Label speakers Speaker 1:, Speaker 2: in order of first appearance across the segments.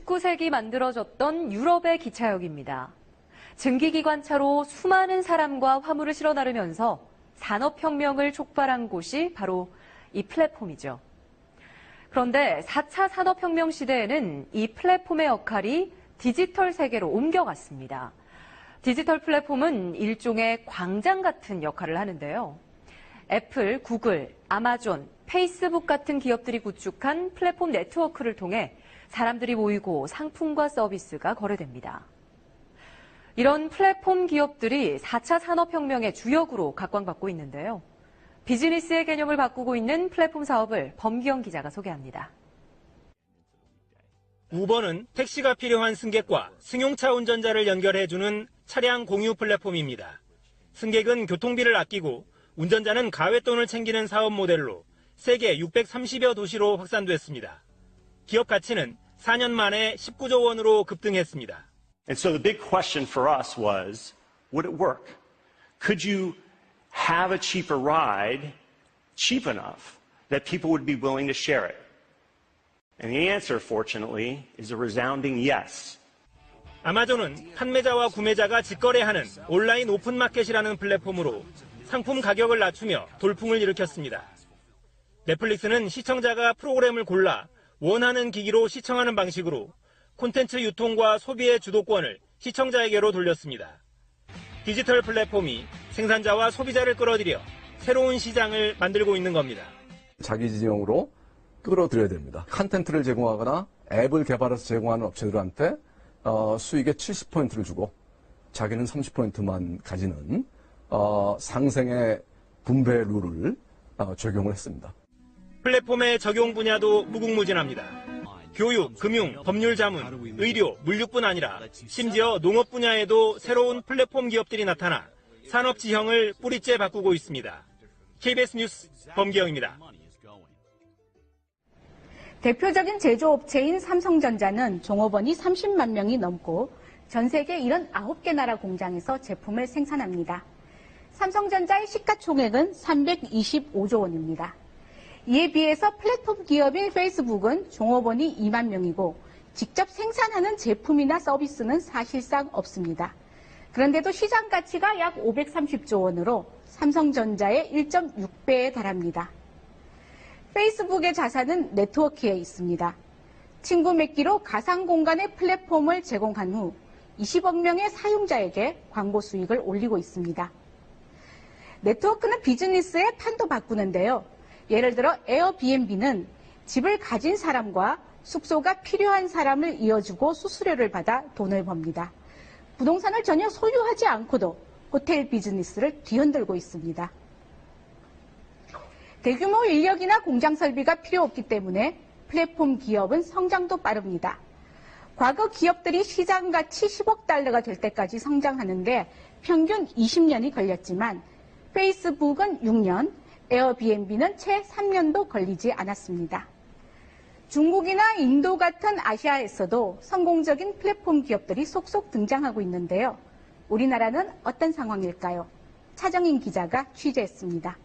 Speaker 1: 19세기 만들어졌던 유럽의 기차역입니다. 증기기관차로 수많은 사람과 화물을 실어 나르면서 산업혁명을 촉발한 곳이 바로 이 플랫폼이죠. 그런데 4차 산업혁명 시대에는 이 플랫폼의 역할이 디지털 세계로 옮겨갔습니다. 디지털 플랫폼은 일종의 광장 같은 역할을 하는데요. 애플, 구글, 아마존, 페이스북 같은 기업들이 구축한 플랫폼 네트워크를 통해 사람들이 모이고 상품과 서비스가 거래됩니다. 이런 플랫폼 기업들이 4차 산업혁명의 주역으로 각광받고 있는데요. 비즈니스의 개념을 바꾸고 있는 플랫폼 사업을 범기영 기자가 소개합니다.
Speaker 2: 우버는 택시가 필요한 승객과 승용차 운전자를 연결해주는 차량 공유 플랫폼입니다. 승객은 교통비를 아끼고 운전자는 가외돈을 챙기는 사업 모델로 세계 630여 도시로 확산됐습니다. 기업 가치는 4년 만에 19조 원으로 급등했습니다.
Speaker 3: And so the big question for us was, would it work? Could you have a cheaper ride, cheap enough, that people would be willing to share it? And the answer, fortunately, is a resounding yes.
Speaker 2: 아마존은 판매자와 구매자가 직거래하는 온라인 오픈마켓이라는 플랫폼으로 상품 가격을 낮추며 돌풍을 일으켰습니다. 넷플릭스는 시청자가 프로그램을 골라 원하는 기기로 시청하는 방식으로 콘텐츠 유통과 소비의 주도권을 시청자에게로 돌렸습니다. 디지털 플랫폼이 생산자와 소비자를 끌어들여 새로운 시장을 만들고 있는 겁니다.
Speaker 4: 자기 진영으로 끌어들여야 됩니다. 컨텐츠를 제공하거나 앱을 개발해서 제공하는 업체들한테 수익의 70%를 주고 자기는 30%만 가지는 상생의 분배 룰을 적용을 했습니다.
Speaker 2: 플랫폼의 적용 분야도 무궁무진합니다. 교육, 금융, 법률 자문, 의료, 물류뿐 아니라 심지어 농업 분야에도 새로운 플랫폼 기업들이 나타나 산업 지형을 뿌리째 바꾸고 있습니다. KBS 뉴스 범기영입니다.
Speaker 5: 대표적인 제조업체인 삼성전자는 종업원이 30만 명이 넘고 전 세계 79개 나라 공장에서 제품을 생산합니다. 삼성전자의 시가총액은 325조 원입니다. 이에 비해서 플랫폼 기업인 페이스북은 종업원이 2만 명이고 직접 생산하는 제품이나 서비스는 사실상 없습니다. 그런데도 시장 가치가 약 530조 원으로 삼성전자의 1.6배에 달합니다. 페이스북의 자산은 네트워크에 있습니다. 친구 맺기로 가상 공간의 플랫폼을 제공한 후 20억 명의 사용자에게 광고 수익을 올리고 있습니다. 네트워크는 비즈니스의 판도 바꾸는데요. 예를 들어 에어비앤비는 집을 가진 사람과 숙소가 필요한 사람을 이어주고 수수료를 받아 돈을 법니다. 부동산을 전혀 소유하지 않고도 호텔 비즈니스를 뒤흔들고 있습니다. 대규모 인력이나 공장 설비가 필요 없기 때문에 플랫폼 기업은 성장도 빠릅니다. 과거 기업들이 시장 가치 10억 달러가 될 때까지 성장하는데 평균 20년이 걸렸지만 페이스북은 6년, 에어비앤비는 채 3년도 걸리지 않았습니다. 중국이나 인도 같은 아시아에서도 성공적인 플랫폼 기업들이 속속 등장하고 있는데요. 우리나라는 어떤 상황일까요? 차정인 기자가 취재했습니다.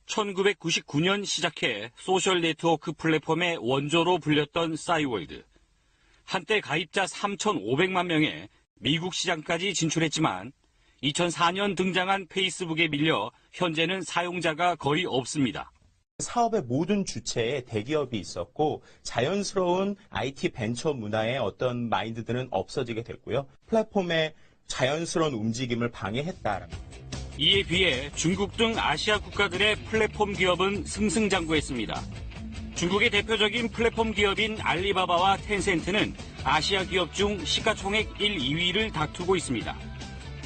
Speaker 6: 1999년 시작해 소셜 네트워크 플랫폼의 원조로 불렸던 싸이월드. 한때 가입자 3,500만 명에 미국 시장까지 진출했지만 2004년 등장한 페이스북에 밀려 현재는 사용자가 거의 없습니다.
Speaker 7: 사업의 모든 주체에 대기업이 있었고 자연스러운 IT 벤처 문화의 어떤 마인드들은 없어지게 됐고요. 플랫폼의 자연스러운 움직임을 방해했다라는 거죠.
Speaker 6: 이에 비해 중국 등 아시아 국가들의 플랫폼 기업은 승승장구했습니다. 중국의 대표적인 플랫폼 기업인 알리바바와 텐센트는 아시아 기업 중 시가총액 1, 2위를 다투고 있습니다.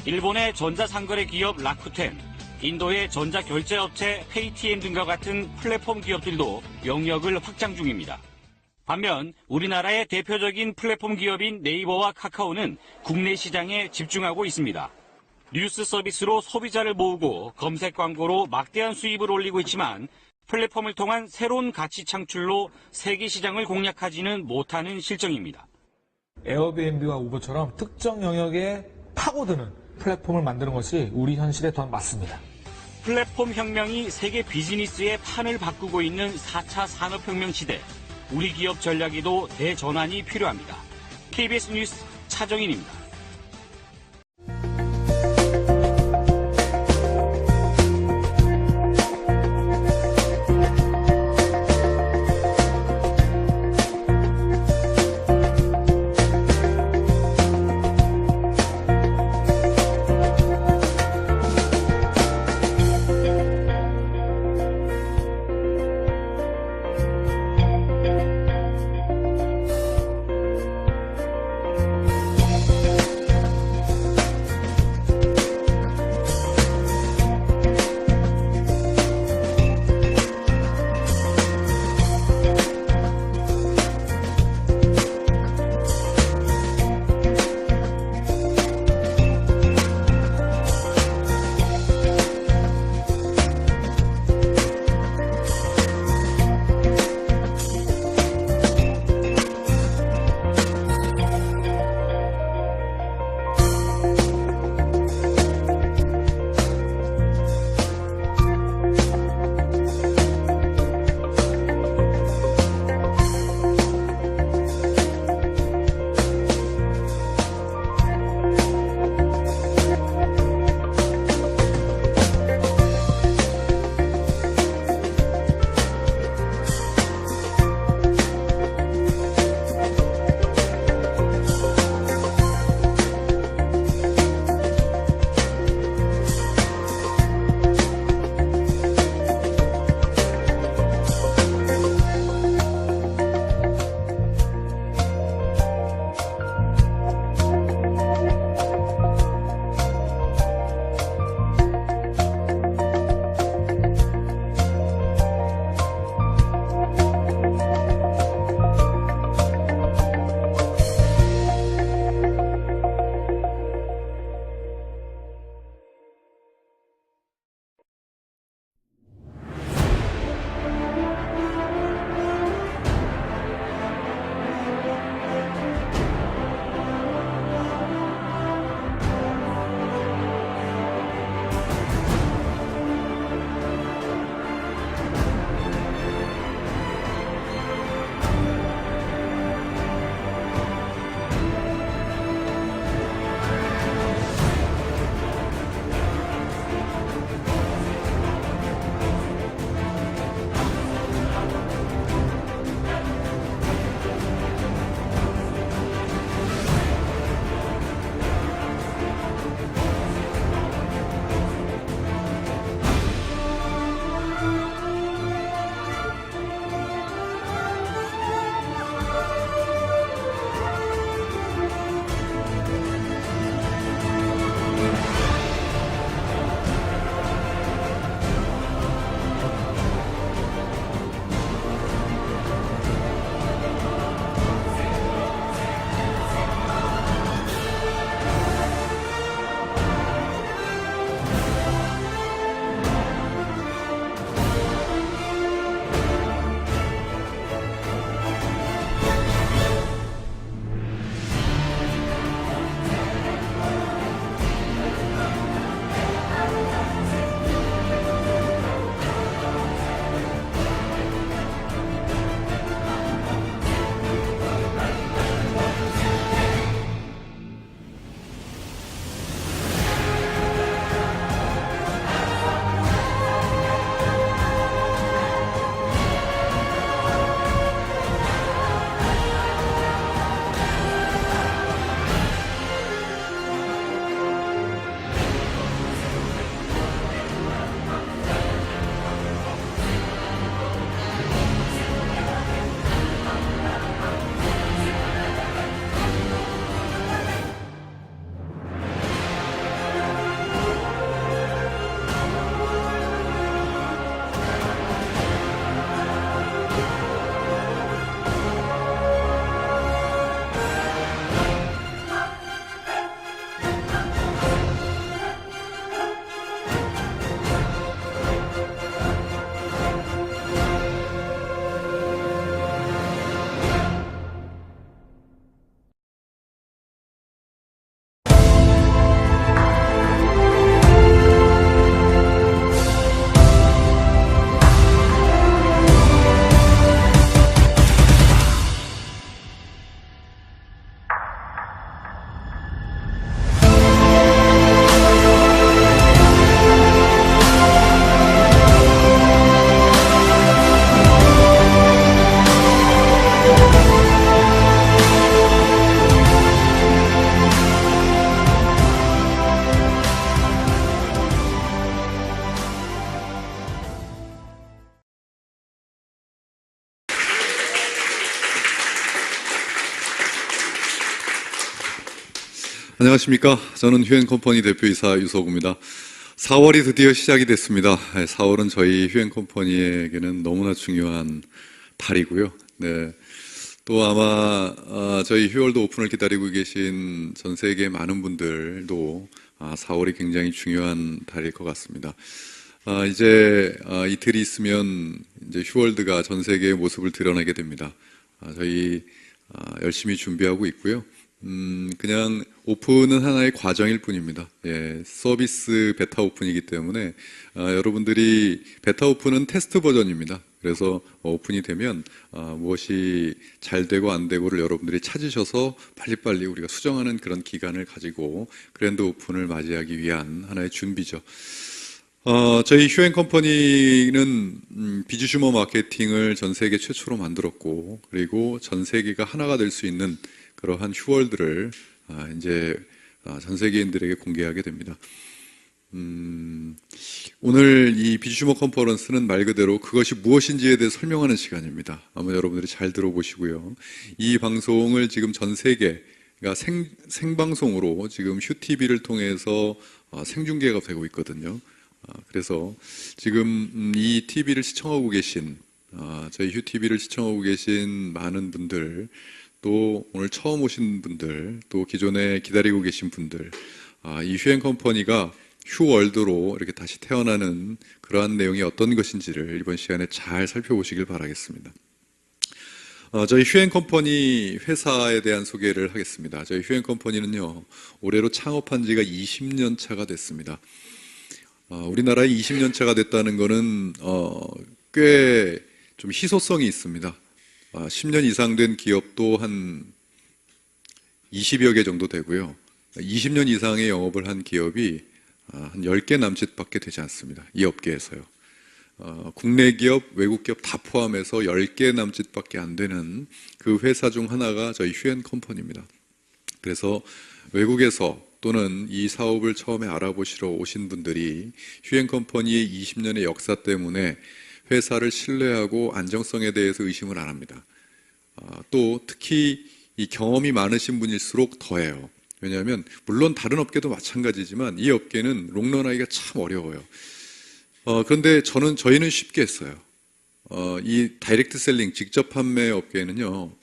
Speaker 6: 일본의 전자상거래 기업 라쿠텐, 인도의 전자결제업체 페이티엠 등과 같은 플랫폼 기업들도 영역을 확장 중입니다. 반면 우리나라의 대표적인 플랫폼 기업인 네이버와 카카오는 국내 시장에 집중하고 있습니다. 뉴스 서비스로 소비자를 모으고 검색 광고로 막대한 수입을 올리고 있지만 플랫폼을 통한 새로운 가치 창출로 세계 시장을 공략하지는 못하는 실정입니다.
Speaker 8: 에어비앤비와 우버처럼 특정 영역에 파고드는 플랫폼을 만드는 것이 우리 현실에 더 맞습니다.
Speaker 6: 플랫폼 혁명이 세계 비즈니스의 판을 바꾸고 있는 4차 산업혁명 시대. 우리 기업 전략에도 대전환이 필요합니다. KBS 뉴스 차정인입니다.
Speaker 9: 안녕하십니까. 저는 휴앤컴퍼니 대표이사 유석우입니다. 4월이 드디어 시작이 됐습니다. 4월은 저희 휴앤컴퍼니에게는 너무나 중요한 달이고요. 네. 또 아마 저희 휴월드 오픈을 기다리고 계신 전 세계 많은 분들도 4월이 굉장히 중요한 달일 것 같습니다. 이제 이틀이 있으면 이제 휴월드가 전 세계의 모습을 드러내게 됩니다. 저희 열심히 준비하고 있고요. 그냥 오픈은 하나의 과정일 뿐입니다. 예, 서비스 베타 오픈이기 때문에 여러분들이 베타 오픈은 테스트 버전입니다. 그래서 오픈이 되면 무엇이 잘 되고 안 되고를 여러분들이 찾으셔서 빨리빨리 우리가 수정하는 그런 기간을 가지고 그랜드 오픈을 맞이하기 위한 하나의 준비죠. 저희 휴앤컴퍼니는 비즈슈머 마케팅을 전 세계 최초로 만들었고, 그리고 전 세계가 하나가 될 수 있는 그러한 휴월드를 이제 전 세계인들에게 공개하게 됩니다. 오늘 이 비즈슈머 컨퍼런스는 말 그대로 그것이 무엇인지에 대해 설명하는 시간입니다. 아마 여러분들이 잘 들어보시고요. 이 방송을 지금 전 세계가 생방송으로 지금 휴TV를 통해서 생중계가 되고 있거든요. 그래서 지금 이 TV를 시청하고 계신 저희 휴TV를 시청하고 계신 많은 분들, 또 오늘 처음 오신 분들, 또 기존에 기다리고 계신 분들, 이 휴앤컴퍼니가 휴월드로 이렇게 다시 태어나는 그러한 내용이 어떤 것인지를 이번 시간에 잘 살펴보시길 바라겠습니다. 저희 휴앤컴퍼니 회사에 대한 소개를 하겠습니다. 저희 휴앤컴퍼니는요, 올해로 창업한 지가 20년 차가 됐습니다. 우리나라에 20년 차가 됐다는 것은 꽤 좀 희소성이 있습니다. 10년 이상 된 기업도 한 20여 개 정도 되고요. 20년 이상의 영업을 한 기업이 한 10개 남짓밖에 되지 않습니다. 이 업계에서요. 국내 기업, 외국 기업 다 포함해서 10개 남짓밖에 안 되는 그 회사 중 하나가 저희 휴앤컴퍼니입니다. 그래서 외국에서 또는 이 사업을 처음에 알아보시러 오신 분들이 휴앤컴퍼니의 20년의 역사 때문에 회사를 신뢰하고 안정성에 대해서 의심을 안 합니다. 또 특히 이 경험이 많으신 분일수록 더해요. 왜냐하면 물론 다른 업계도 마찬가지지만 이 업계는 롱런하기가 참 어려워요. 그런데 저희는 쉽게 했어요. 이 다이렉트 셀링, 직접 판매 업계는요,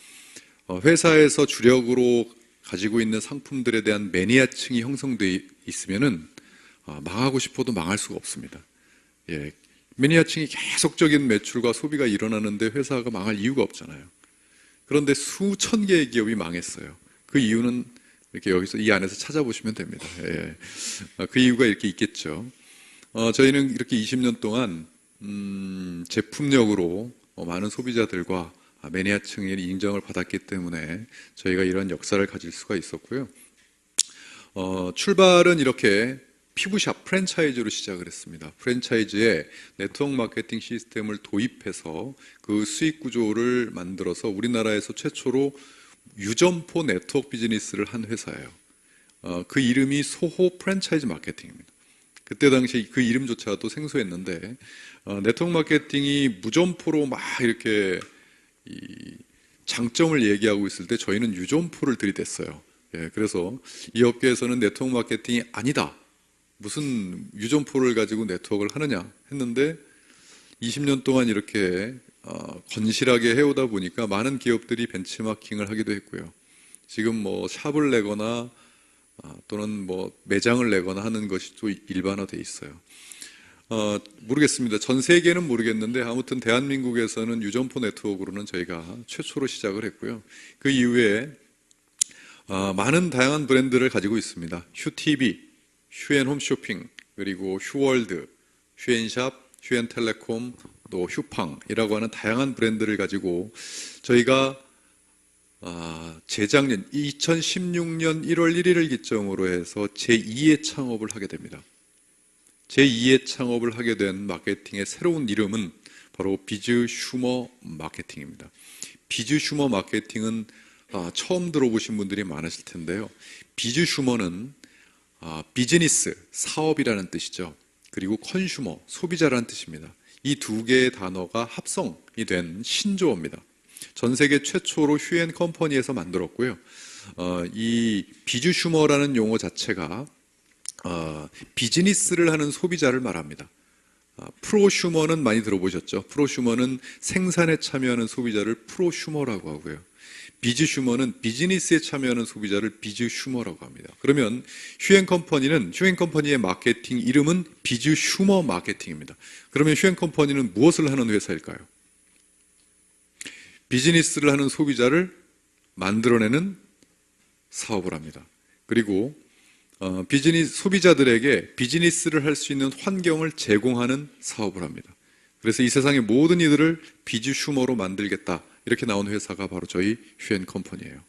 Speaker 9: 회사에서 주력으로 가지고 있는 상품들에 대한 매니아층이 형성되어 있으면은 망하고 싶어도 망할 수가 없습니다. 예, 매니아층이 계속적인 매출과 소비가 일어나는데 회사가 망할 이유가 없잖아요. 그런데 수천 개의 기업이 망했어요. 그 이유는 이렇게 여기서 이 안에서 찾아보시면 됩니다. 예. 그 이유가 이렇게 있겠죠. 저희는 이렇게 20년 동안 제품력으로 많은 소비자들과 매니아층의 인정을 받았기 때문에 저희가 이런 역사를 가질 수가 있었고요. 출발은 이렇게 피부샵 프랜차이즈로 시작을 했습니다. 프랜차이즈에 네트워크 마케팅 시스템을 도입해서 그 수익 구조를 만들어서 우리나라에서 최초로 유점포 네트워크 비즈니스를 한 회사예요. 그 이름이 소호 프랜차이즈 마케팅입니다. 그때 당시 그 이름조차도 생소했는데 네트워크 마케팅이 무점포로 막 이렇게 이 장점을 얘기하고 있을 때 저희는 유점포를 들이댔어요. 예, 그래서 이 업계에서는 네트워크 마케팅이 아니다, 무슨 유점포를 가지고 네트워크를 하느냐 했는데 20년 동안 이렇게 건실하게 해오다 보니까 많은 기업들이 벤치마킹을 하기도 했고요. 지금 뭐 샵을 내거나 또는 뭐 매장을 내거나 하는 것이 또 일반화돼 있어요. 모르겠습니다. 전 세계는 모르겠는데 아무튼 대한민국에서는 유점포 네트워크로는 저희가 최초로 시작을 했고요. 그 이후에 많은 다양한 브랜드를 가지고 있습니다. 휴TV, 휴앤홈쇼핑, 그리고 휴월드, 휴앤샵, 휴앤텔레콤, 또 휴팡이라고 하는 다양한 브랜드를 가지고 저희가 재작년 2016년 1월 1일을 기점으로 해서 제2의 창업을 하게 됩니다. 제2의 창업을 하게 된 마케팅의 새로운 이름은 바로 비즈슈머 마케팅입니다. 비즈슈머 마케팅은 처음 들어보신 분들이 많으실 텐데요. 비즈슈머는 비즈니스, 사업이라는 뜻이죠. 그리고 컨슈머, 소비자라는 뜻입니다. 이 두 개의 단어가 합성이 된 신조어입니다. 전 세계 최초로 휴앤컴퍼니에서 만들었고요. 이 비주 슈머라는 용어 자체가 비즈니스를 하는 소비자를 말합니다. 프로슈머는 많이 들어보셨죠? 프로슈머는 생산에 참여하는 소비자를 프로슈머라고 하고요. 비즈슈머는 비즈니스에 참여하는 소비자를 비즈슈머라고 합니다. 그러면 휴앤컴퍼니의 마케팅 이름은 비즈슈머 마케팅입니다. 그러면 휴앤컴퍼니는 무엇을 하는 회사일까요? 비즈니스를 하는 소비자를 만들어내는 사업을 합니다. 그리고 소비자들에게 비즈니스를 할 수 있는 환경을 제공하는 사업을 합니다. 그래서 이 세상의 모든 이들을 비즈슈머로 만들겠다. 이렇게 나온 회사가 바로 저희 휴앤컴퍼니예요.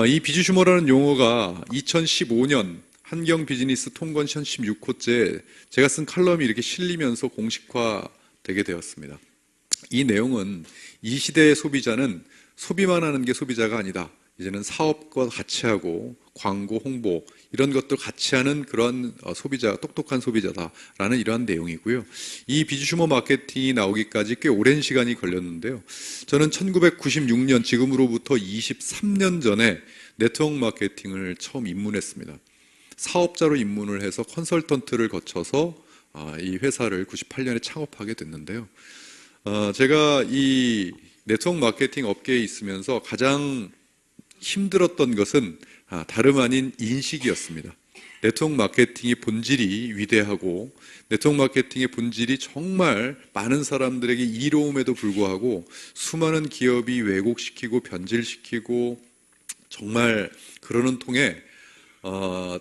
Speaker 9: 이 비즈슈머라는 용어가 2015년 한경 비즈니스 통건션 16호째 제가 쓴 칼럼이 이렇게 실리면서 공식화되게 되었습니다. 이 내용은 이 시대의 소비자는 소비만 하는 게 소비자가 아니다. 이제는 사업과 같이 하고 광고, 홍보 이런 것들 같이 하는 그런 소비자, 똑똑한 소비자다라는 이러한 내용이고요. 이 비즈슈머 마케팅이 나오기까지 꽤 오랜 시간이 걸렸는데요. 저는 1996년 지금으로부터 23년 전에 네트워크 마케팅을 처음 입문했습니다. 사업자로 입문을 해서 컨설턴트를 거쳐서 이 회사를 98년에 창업하게 됐는데요. 제가 이 네트워크 마케팅 업계에 있으면서 가장 힘들었던 것은 다름 아닌 인식이었습니다. 네트워크 마케팅의 본질이 위대하고 네트워크 마케팅의 본질이 정말 많은 사람들에게 이로움에도 불구하고 수많은 기업이 왜곡시키고 변질시키고 정말 그러는 통에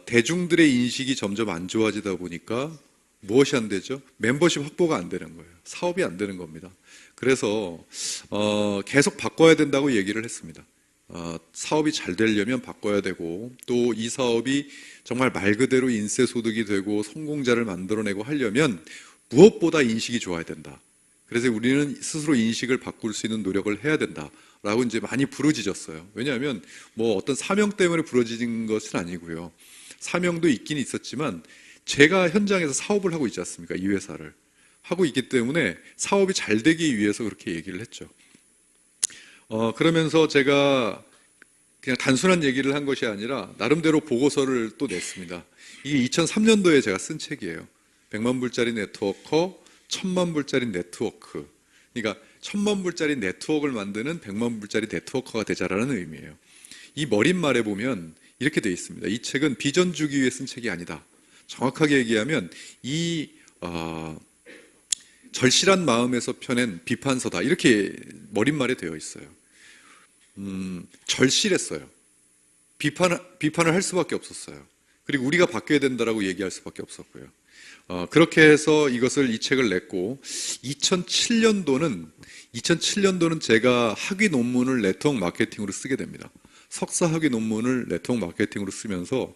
Speaker 9: 대중들의 인식이 점점 안 좋아지다 보니까 무엇이 안 되죠? 멤버십 확보가 안 되는 거예요. 사업이 안 되는 겁니다. 그래서 계속 바꿔야 된다고 얘기를 했습니다. 사업이 잘 되려면 바꿔야 되고 또 이 사업이 정말 말 그대로 인쇄소득이 되고 성공자를 만들어내고 하려면 무엇보다 인식이 좋아야 된다. 그래서 우리는 스스로 인식을 바꿀 수 있는 노력을 해야 된다라고 이제 많이 부르짖었어요. 왜냐하면 뭐 어떤 사명 때문에 부르짖은 것은 아니고요. 사명도 있긴 있었지만 제가 현장에서 사업을 하고 있지 않습니까? 이 회사를 하고 있기 때문에 사업이 잘 되기 위해서 그렇게 얘기를 했죠. 그러면서 제가 그냥 단순한 얘기를 한 것이 아니라 나름대로 보고서를 또 냈습니다. 이게 2003년도에 제가 쓴 책이에요. 100만 불짜리 네트워커, 1000만 불짜리 네트워크. 그러니까 1000만 불짜리 네트워크를 만드는 100만 불짜리 네트워커가 되자라는 의미예요. 이 머릿말에 보면 이렇게 되어 있습니다. 이 책은 비전 주기 위해 쓴 책이 아니다. 정확하게 얘기하면 이 절실한 마음에서 펴낸 비판서다. 이렇게 머릿말에 되어 있어요. 절실했어요. 비판을 할 수밖에 없었어요. 그리고 우리가 바뀌어야 된다라고 얘기할 수밖에 없었고요. 그렇게 해서 이 책을 냈고 2007년도는 제가 학위 논문을 네트워크 마케팅으로 쓰게 됩니다. 석사 학위 논문을 네트워크 마케팅으로 쓰면서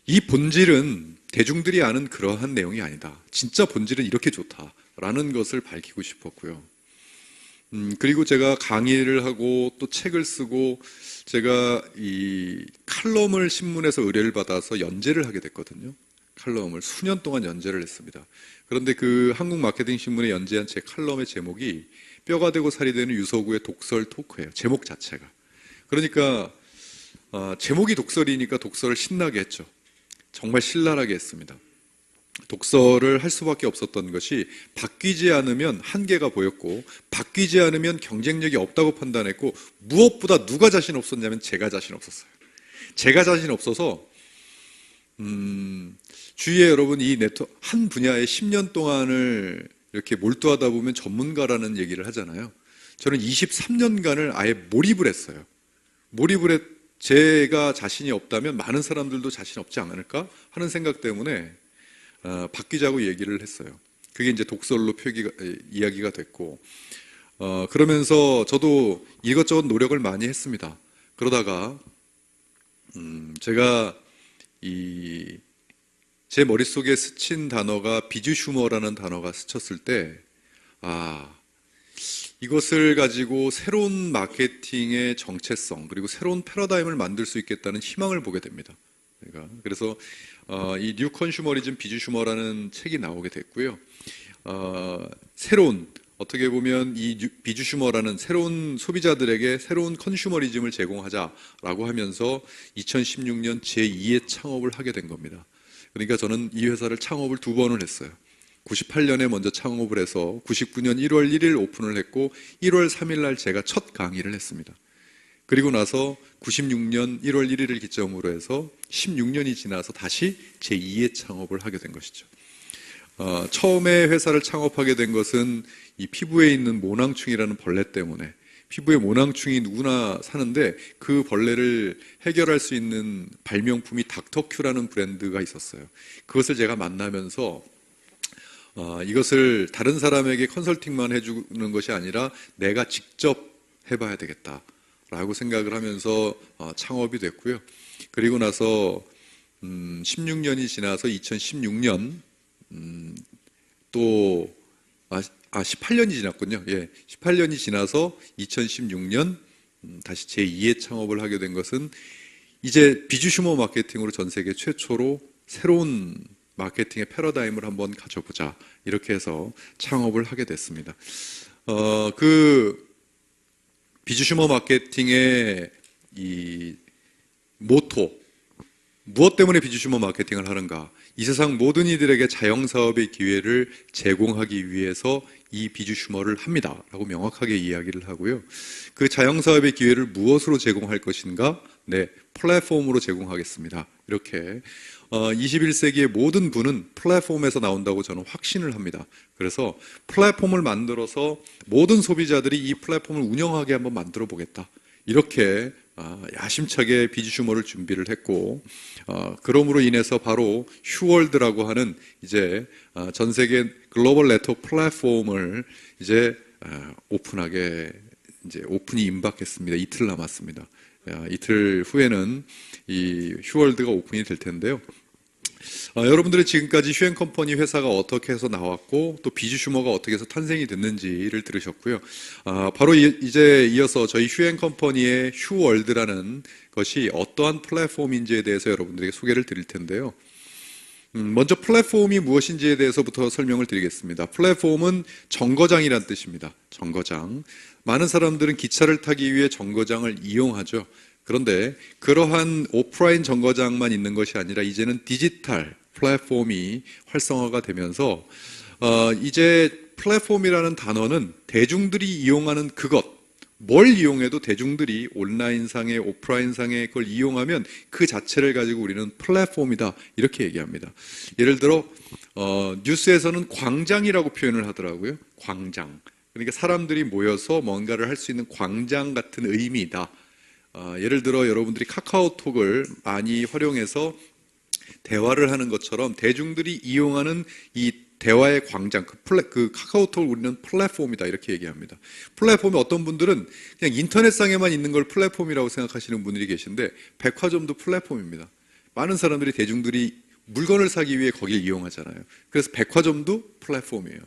Speaker 9: 이 본질은 대중들이 아는 그러한 내용이 아니다. 진짜 본질은 이렇게 좋다라는 것을 밝히고 싶었고요. 그리고 제가 강의를 하고 또 책을 쓰고 제가 이 칼럼을 신문에서 의뢰를 받아서 연재를 하게 됐거든요. 칼럼을 수년 동안 연재를 했습니다. 그런데 그 한국 마케팅 신문에 연재한 제 칼럼의 제목이 뼈가 되고 살이 되는 유서구의 독설 토크예요. 제목 자체가. 그러니까 제목이 독설이니까 독설을 신나게 했죠. 정말 신랄하게 했습니다. 독설을 할 수밖에 없었던 것이 바뀌지 않으면 한계가 보였고 바뀌지 않으면 경쟁력이 없다고 판단했고 무엇보다 누가 자신 없었냐면 제가 자신 없었어요. 제가 자신 없어서 주위에 여러분 이 네트워크 한 분야에 10년 동안을 이렇게 몰두하다 보면 전문가라는 얘기를 하잖아요. 저는 23년간을 아예 몰입을 했어요. 제가 자신이 없다면 많은 사람들도 자신 없지 않을까 하는 생각 때문에 바뀌자고 얘기를 했어요. 그게 이제 독설로 이야기가 됐고, 그러면서 저도 이것저것 노력을 많이 했습니다. 그러다가, 제가 제 머릿속에 스친 단어가 비즈슈머라는 단어가 스쳤을 때, 이것을 가지고 새로운 마케팅의 정체성, 그리고 새로운 패러다임을 만들 수 있겠다는 희망을 보게 됩니다. 그래서 이 뉴 컨슈머리즘 비즈슈머라는 책이 나오게 됐고요. 새로운 어떻게 보면 이 비주슈머라는 새로운 소비자들에게 새로운 컨슈머리즘을 제공하자라고 하면서 2016년 제2의 창업을 하게 된 겁니다. 그러니까 저는 이 회사를 창업을 2번을 했어요. 98년에 먼저 창업을 해서 99년 1월 1일 오픈을 했고 1월 3일 날 제가 첫 강의를 했습니다. 그리고 나서 96년 1월 1일을 기점으로 해서 16년이 지나서 다시 제2의 창업을 하게 된 것이죠. 처음에 회사를 창업하게 된 것은 이 피부에 있는 모낭충이라는 벌레 때문에, 피부에 모낭충이 누구나 사는데 그 벌레를 해결할 수 있는 발명품이 닥터큐라는 브랜드가 있었어요. 그것을 제가 만나면서 이것을 다른 사람에게 컨설팅만 해주는 것이 아니라 내가 직접 해봐야 되겠다라고 생각을 하면서 창업이 됐고요. 그리고 나서 16년이 지나서 2016년 또 18년이 지났군요. 예, 18년이 지나서 2016년 다시 제2의 창업을 하게 된 것은 이제 비주슈머 마케팅으로 전 세계 최초로 새로운 마케팅의 패러다임을 한번 가져보자, 이렇게 해서 창업을 하게 됐습니다. 그 비주슈머 마케팅의 이 모토, 무엇 때문에 비주슈머 마케팅을 하는가? 이 세상 모든 이들에게 자영사업의 기회를 제공하기 위해서 이 비주슈머를 합니다 라고 명확하게 이야기를 하고요. 그 자영사업의 기회를 무엇으로 제공할 것인가? 네, 플랫폼으로 제공하겠습니다. 이렇게 21세기의 모든 부는 플랫폼에서 나온다고 저는 확신을 합니다. 그래서 플랫폼을 만들어서 모든 소비자들이 이 플랫폼을 운영하게 한번 만들어 보겠다, 이렇게 야심차게 비주슈머를 준비를 했고, 그럼으로 인해서 바로 휴월드라고 하는 이제 전 세계 글로벌 네트워크 플랫폼을 이제 오픈이 임박했습니다. 이틀 남았습니다. 이틀 후에는 이 휴월드가 오픈이 될 텐데요. 여러분들이 지금까지 휴앤컴퍼니 회사가 어떻게 해서 나왔고 또 비주슈머가 어떻게 해서 탄생이 됐는지를 들으셨고요. 바로 이제 이어서 저희 휴앤컴퍼니의 휴월드라는 것이 어떠한 플랫폼인지에 대해서 여러분들에게 소개를 드릴 텐데요. 먼저 플랫폼이 무엇인지에 대해서부터 설명을 드리겠습니다. 플랫폼은 정거장이란 뜻입니다. 정거장. 많은 사람들은 기차를 타기 위해 정거장을 이용하죠. 그런데 그러한 오프라인 정거장만 있는 것이 아니라 이제는 디지털 플랫폼이 활성화가 되면서 이제 플랫폼이라는 단어는 대중들이 이용하는 그것, 뭘 이용해도 대중들이 온라인상에 오프라인상에 그걸 이용하면 그 자체를 가지고 우리는 플랫폼이다, 이렇게 얘기합니다. 예를 들어 뉴스에서는 광장이라고 표현을 하더라고요. 광장. 그러니까 사람들이 모여서 뭔가를 할 수 있는 광장 같은 의미이다. 예를 들어 여러분들이 카카오톡을 많이 활용해서 대화를 하는 것처럼 대중들이 이용하는 이 대화의 광장, 그 카카오톡을 우리는 플랫폼이다, 이렇게 얘기합니다. 플랫폼이 어떤 분들은 그냥 인터넷상에만 있는 걸 플랫폼이라고 생각하시는 분들이 계신데 백화점도 플랫폼입니다. 많은 사람들이 대중들이 물건을 사기 위해 거길 이용하잖아요. 그래서 백화점도 플랫폼이에요.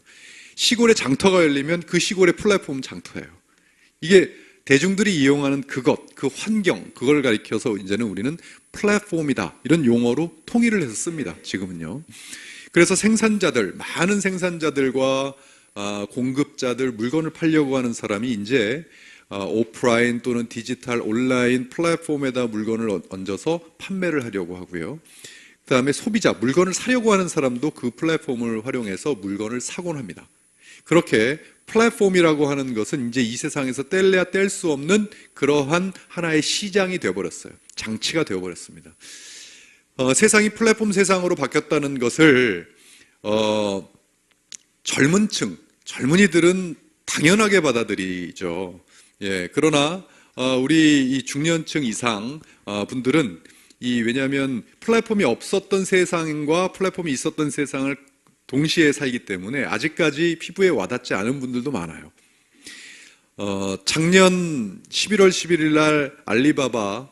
Speaker 9: 시골에 장터가 열리면 그 시골의 플랫폼은 장터예요. 이게 대중들이 이용하는 그것, 그 환경, 그걸 가리켜서 이제는 우리는 플랫폼이다, 이런 용어로 통일을 해서 씁니다, 지금은요. 그래서 생산자들, 많은 생산자들과 공급자들, 물건을 팔려고 하는 사람이 이제 오프라인 또는 디지털 온라인 플랫폼에다 물건을 얹어서 판매를 하려고 하고요. 그 다음에 소비자, 물건을 사려고 하는 사람도 그 플랫폼을 활용해서 물건을 사곤 합니다. 그렇게 플랫폼이라고 하는 것은 이제 이 세상에서 뗄래야 뗄 수 없는 그러한 하나의 시장이 되어버렸어요. 장치가 되어버렸습니다. 세상이 플랫폼 세상으로 바뀌었다는 것을 젊은 층, 젊은이들은 당연하게 받아들이죠. 예, 그러나 우리 이 중년층 이상 분들은 왜냐하면 플랫폼이 없었던 세상과 플랫폼이 있었던 세상을 동시에 살기 때문에 아직까지 피부에 와닿지 않은 분들도 많아요. 작년 11월 11일 날 알리바바,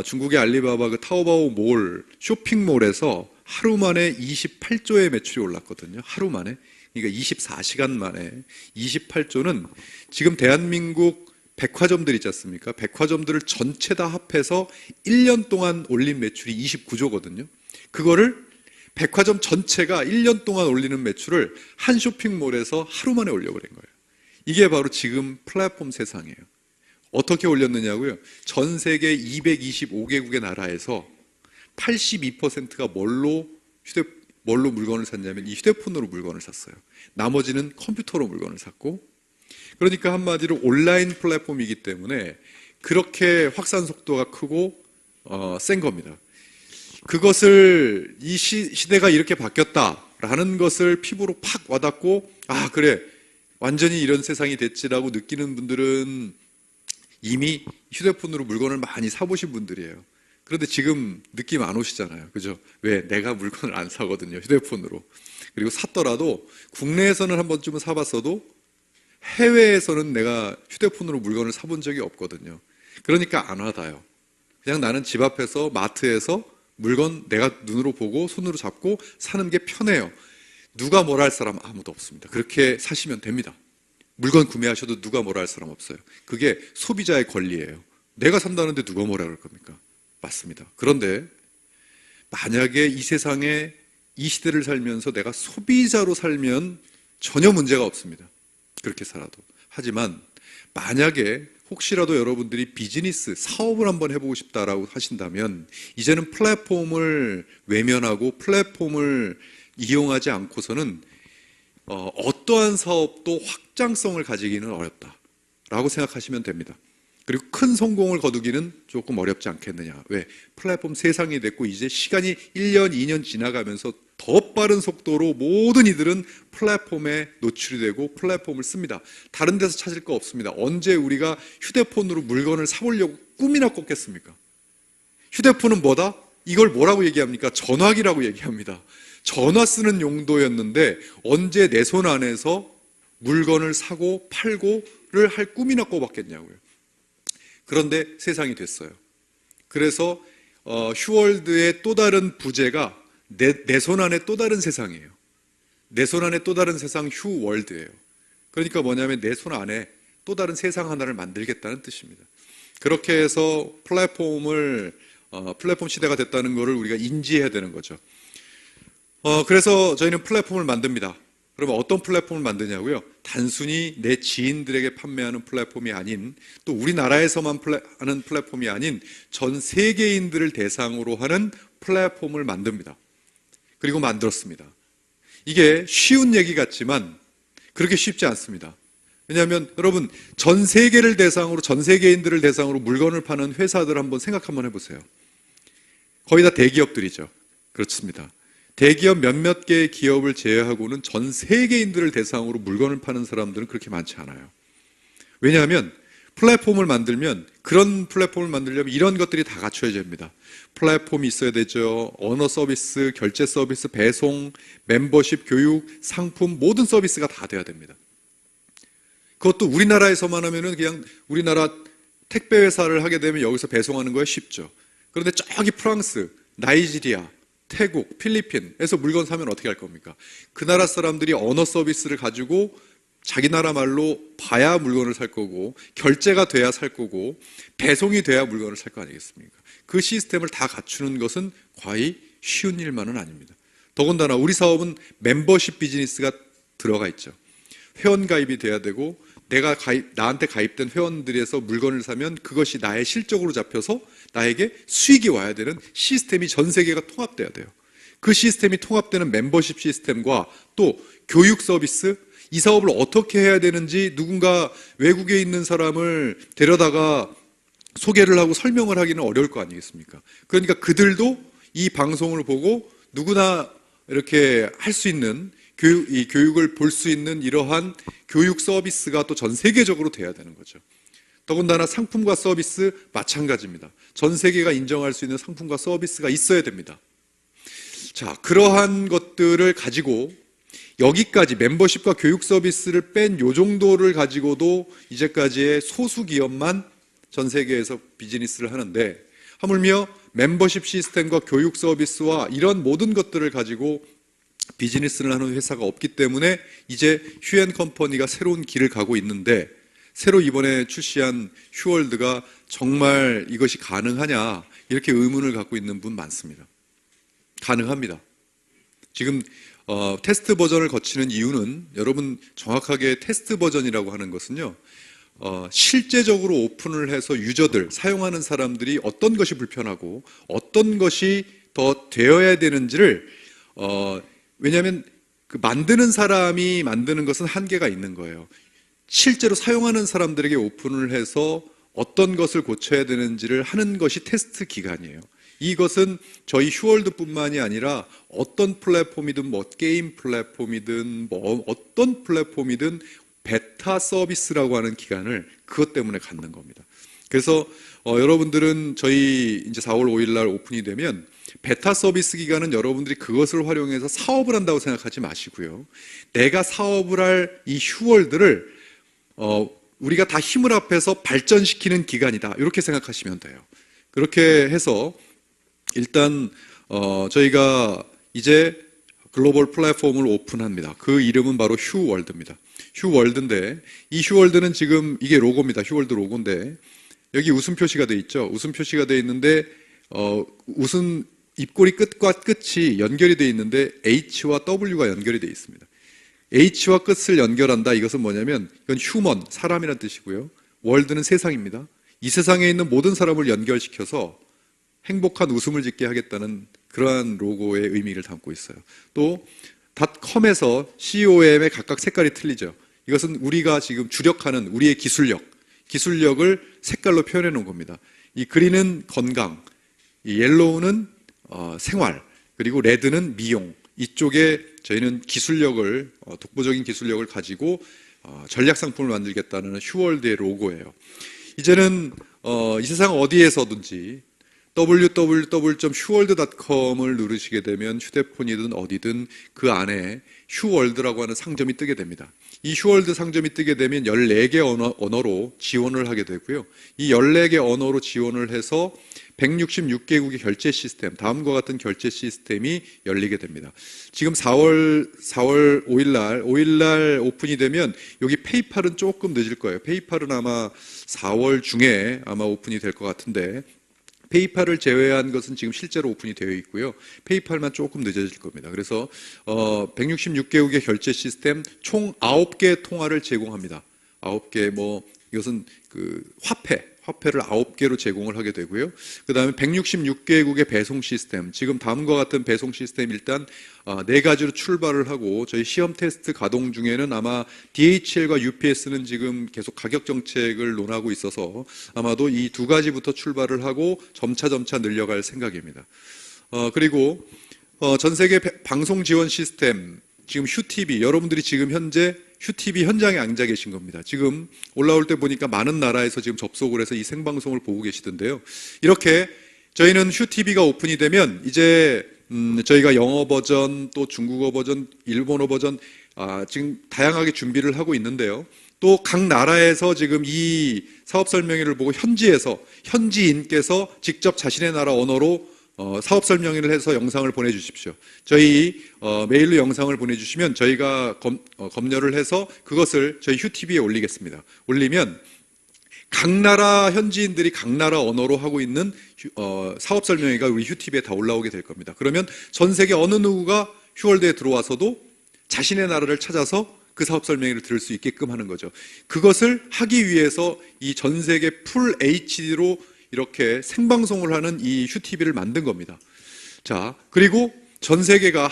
Speaker 9: 중국의 알리바바 그 타오바오 몰, 쇼핑몰에서 하루 만에 28조의 매출이 올랐거든요. 하루 만에. 그러니까 24시간 만에 28조는 지금 대한민국 백화점들 있지 않습니까? 백화점들을 전체 다 합해서 1년 동안 올린 매출이 29조거든요. 그거를 백화점 전체가 1년 동안 올리는 매출을 한 쇼핑몰에서 하루 만에 올려버린 거예요. 이게 바로 지금 플랫폼 세상이에요. 어떻게 올렸느냐고요? 전 세계 225개국의 나라에서 82%가 뭘로 물건을 샀냐면 이 휴대폰으로 물건을 샀어요. 나머지는 컴퓨터로 물건을 샀고, 그러니까 한마디로 온라인 플랫폼이기 때문에 그렇게 확산 속도가 크고 센 겁니다. 그것을 이 시대가 이렇게 바뀌었다라는 것을 피부로 팍 와닿고, 아 그래 완전히 이런 세상이 됐지라고 느끼는 분들은 이미 휴대폰으로 물건을 많이 사보신 분들이에요. 그런데 지금 느낌 안 오시잖아요. 그죠? 왜? 내가 물건을 안 사거든요. 휴대폰으로. 그리고 샀더라도 국내에서는 한 번쯤은 사봤어도 해외에서는 내가 휴대폰으로 물건을 사본 적이 없거든요. 그러니까 안 와닿아요. 그냥 나는 집 앞에서 마트에서 물건 내가 눈으로 보고 손으로 잡고 사는 게 편해요. 누가 뭐라 할 사람 아무도 없습니다. 그렇게 사시면 됩니다. 물건 구매하셔도 누가 뭐라 할 사람 없어요. 그게 소비자의 권리예요. 내가 산다는데 누가 뭐라 그럴 겁니까? 맞습니다. 그런데 만약에 이 세상에 이 시대를 살면서 내가 소비자로 살면 전혀 문제가 없습니다. 그렇게 살아도. 하지만 만약에 혹시라도 여러분들이 비즈니스, 사업을 한번 해보고 싶다라고 하신다면 이제는 플랫폼을 외면하고 플랫폼을 이용하지 않고서는 어떠한 사업도 확장성을 가지기는 어렵다라고 생각하시면 됩니다. 그리고 큰 성공을 거두기는 조금 어렵지 않겠느냐. 왜? 플랫폼 세상이 됐고 이제 시간이 1년, 2년 지나가면서 더 빠른 속도로 모든 이들은 플랫폼에 노출이 되고 플랫폼을 씁니다. 다른 데서 찾을 거 없습니다. 언제 우리가 휴대폰으로 물건을 사보려고 꿈이나 꿨겠습니까? 휴대폰은 뭐다? 이걸 뭐라고 얘기합니까? 전화기라고 얘기합니다. 전화 쓰는 용도였는데 언제 내 손 안에서 물건을 사고 팔고를 할 꿈이나 꿔봤겠냐고요. 그런데 세상이 됐어요. 그래서 휴월드의 또 다른 부제가 내 손 안에 또 다른 세상이에요. 내 손 안에 또 다른 세상 휴월드예요. 그러니까 뭐냐면 내 손 안에 또 다른 세상 하나를 만들겠다는 뜻입니다. 그렇게 해서 플랫폼 시대가 됐다는 것을 우리가 인지해야 되는 거죠. 그래서 저희는 플랫폼을 만듭니다. 그러면 어떤 플랫폼을 만드냐고요? 단순히 내 지인들에게 판매하는 플랫폼이 아닌, 또 우리나라에서만 하는 플랫폼이 아닌 전 세계인들을 대상으로 하는 플랫폼을 만듭니다. 그리고 만들었습니다. 이게 쉬운 얘기 같지만 그렇게 쉽지 않습니다. 왜냐하면 여러분 전 세계를 대상으로, 전 세계인들을 대상으로 물건을 파는 회사들 한번 생각 한번 해보세요. 거의 다 대기업들이죠. 그렇습니다. 대기업 몇몇 개의 기업을 제외하고는 전 세계인들을 대상으로 물건을 파는 사람들은 그렇게 많지 않아요. 왜냐하면 플랫폼을 만들면, 그런 플랫폼을 만들려면 이런 것들이 다 갖춰야 됩니다. 플랫폼이 있어야 되죠. 언어 서비스, 결제 서비스, 배송, 멤버십, 교육, 상품, 모든 서비스가 다 돼야 됩니다. 그것도 우리나라에서만 하면은 그냥 우리나라 택배 회사를 하게 되면 여기서 배송하는 거에 쉽죠. 그런데 저기 프랑스, 나이지리아, 태국, 필리핀에서 물건 사면 어떻게 할 겁니까? 그 나라 사람들이 언어 서비스를 가지고 자기 나라 말로 봐야 물건을 살 거고, 결제가 돼야 살 거고, 배송이 돼야 물건을 살 거 아니겠습니까? 그 시스템을 다 갖추는 것은 과히 쉬운 일만은 아닙니다. 더군다나 우리 사업은 멤버십 비즈니스가 들어가 있죠. 회원 가입이 돼야 되고, 나한테 가입된 회원들에서 물건을 사면 그것이 나의 실적으로 잡혀서 나에게 수익이 와야 되는 시스템이 전 세계가 통합돼야 돼요. 그 시스템이 통합되는 멤버십 시스템과 또 교육 서비스, 이 사업을 어떻게 해야 되는지 누군가 외국에 있는 사람을 데려다가 소개를 하고 설명을 하기는 어려울 거 아니겠습니까? 그러니까 그들도 이 방송을 보고 누구나 이렇게 할 수 있는 이 교육을 볼 수 있는 이러한 교육 서비스가 또 전 세계적으로 돼야 되는 거죠. 더군다나 상품과 서비스 마찬가지입니다. 전 세계가 인정할 수 있는 상품과 서비스가 있어야 됩니다. 자, 그러한 것들을 가지고 여기까지 멤버십과 교육 서비스를 뺀 요 정도를 가지고도 이제까지의 소수 기업만 전 세계에서 비즈니스를 하는데, 하물며 멤버십 시스템과 교육 서비스와 이런 모든 것들을 가지고 비즈니스를 하는 회사가 없기 때문에 이제 휴앤컴퍼니가 새로운 길을 가고 있는데, 새로 이번에 출시한 휴월드가 정말 이것이 가능하냐 이렇게 의문을 갖고 있는 분 많습니다. 가능합니다. 지금 테스트 버전을 거치는 이유는 여러분 정확하게 테스트 버전이라고 하는 것은요. 실제적으로 오픈을 해서 유저들, 사용하는 사람들이 어떤 것이 불편하고 어떤 것이 더 되어야 되는지를 왜냐하면 그 만드는 사람이 만드는 것은 한계가 있는 거예요. 실제로 사용하는 사람들에게 오픈을 해서 어떤 것을 고쳐야 되는지를 하는 것이 테스트 기간이에요. 이것은 저희 휴월드뿐만이 아니라 어떤 플랫폼이든 뭐 게임 플랫폼이든 뭐 어떤 플랫폼이든 베타 서비스라고 하는 기간을 그것 때문에 갖는 겁니다. 그래서 여러분들은 저희 이제 4월 5일 날 오픈이 되면 베타 서비스 기간은 여러분들이 그것을 활용해서 사업을 한다고 생각하지 마시고요. 내가 사업을 할 이 휴월드를 우리가 다 힘을 합해서 발전시키는 기간이다. 이렇게 생각하시면 돼요. 그렇게 해서 일단 저희가 이제 글로벌 플랫폼을 오픈합니다. 그 이름은 바로 휴월드입니다. 휴월드인데 이 휴월드는 지금 이게 로고입니다. 휴월드 로고인데 여기 웃음 표시가 돼 있죠. 웃음 표시가 돼 있는데 웃음 입꼬리 끝과 끝이 연결이 돼 있는데 H와 W가 연결이 돼 있습니다. H와 끝을 연결한다. 이것은 뭐냐면 이건 휴먼, 사람이라는 뜻이고요. 월드는 세상입니다. 이 세상에 있는 모든 사람을 연결시켜서 행복한 웃음을 짓게 하겠다는 그러한 로고의 의미를 담고 있어요. 또 .com에서 COM의 각각 색깔이 틀리죠. 이것은 우리가 지금 주력하는 우리의 기술력을 색깔로 표현해 놓은 겁니다. 이 그린은 건강, 이 옐로우는 생활, 그리고 레드는 미용. 이쪽에 저희는 기술력을 독보적인 기술력을 가지고 전략 상품을 만들겠다는 휴월드의 로고예요. 이제는 이 세상 어디에서든지 www.휴월드.com을 누르시게 되면 휴대폰이든 어디든 그 안에 휴월드라고 하는 상점이 뜨게 됩니다. 이 휴월드 상점이 뜨게 되면 14개 언어로 지원을 하게 되고요. 이 14개 언어로 지원을 해서 166개국의 결제 시스템, 다음과 같은 결제 시스템이 열리게 됩니다. 지금 4월 5일 날 오픈이 되면 여기 페이팔은 조금 늦을 거예요. 페이팔은 아마 4월 중에 아마 오픈이 될 것 같은데 페이팔을 제외한 것은 지금 실제로 오픈이 되어 있고요. 페이팔만 조금 늦어질 겁니다. 그래서 166개국의 결제 시스템 총 9개 통화를 제공합니다. 9개 이것은 그 화폐를 9개로 제공을 하게 되고요. 그 다음에 166개국의 배송 시스템, 지금 다음과 같은 배송 시스템 일단 4가지로 출발을 하고 저희 시험 테스트 가동 중에는 아마 DHL과 UPS는 지금 계속 가격 정책을 논하고 있어서 아마도 이 2가지부터 출발을 하고 점차 늘려갈 생각입니다. 그리고 전 세계 방송 지원 시스템, 지금 휴TV, 여러분들이 지금 현재 휴TV 현장에 앉아 계신 겁니다. 지금 올라올 때 보니까 많은 나라에서 지금 접속을 해서 이 생방송을 보고 계시던데요. 이렇게 저희는 휴TV가 오픈이 되면 이제 저희가 영어 버전, 또 중국어 버전, 일본어 버전 지금 다양하게 준비를 하고 있는데요. 또 각 나라에서 지금 이 사업 설명회를 보고 현지인께서 직접 자신의 나라 언어로 사업 설명회를 해서 영상을 보내주십시오. 저희 메일로 영상을 보내주시면 저희가 검열을 해서 그것을 저희 휴TV에 올리겠습니다. 올리면 각 나라 현지인들이 각 나라 언어로 하고 있는 사업 설명회가 우리 휴TV에 다 올라오게 될 겁니다. 그러면 전 세계 어느 누구가 휴월드에 들어와서도 자신의 나라를 찾아서 그 사업 설명회를 들을 수 있게끔 하는 거죠. 그것을 하기 위해서 이 전 세계 풀 HD로 이렇게 생방송을 하는 이 휴TV를 만든 겁니다. 자, 그리고 전 세계가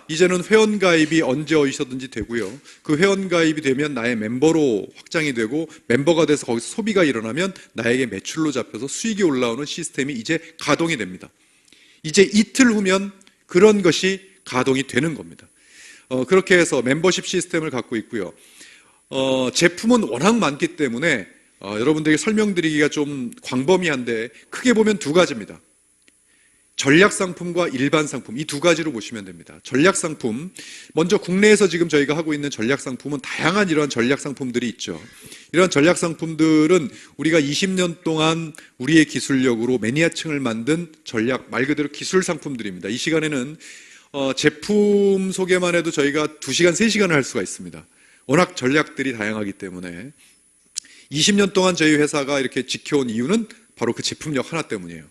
Speaker 9: 이제는 회원가입이 언제 어디서든지 되고요. 그 회원가입이 되면 나의 멤버로 확장이 되고 멤버가 돼서 거기서 소비가 일어나면 나에게 매출로 잡혀서 수익이 올라오는 시스템이 이제 가동이 됩니다. 이제 이틀 후면 그런 것이 가동이 되는 겁니다. 그렇게 해서 멤버십 시스템을 갖고 있고요. 제품은 워낙 많기 때문에 여러분들에게 설명드리기가 좀 광범위한데 크게 보면 2가지입니다. 전략상품과 일반 상품, 이 2가지로 보시면 됩니다. 전략상품, 먼저 국내에서 지금 저희가 하고 있는 전략상품은 다양한 이러한 전략상품들이 있죠. 이러한 전략상품들은 우리가 20년 동안 우리의 기술력으로 매니아층을 만든 전략, 말 그대로 기술 상품들입니다. 이 시간에는 제품 소개만 해도 저희가 2시간, 3시간을 할 수가 있습니다. 워낙 전략들이 다양하기 때문에 20년 동안 저희 회사가 이렇게 지켜온 이유는 바로 그 제품력 하나 때문이에요.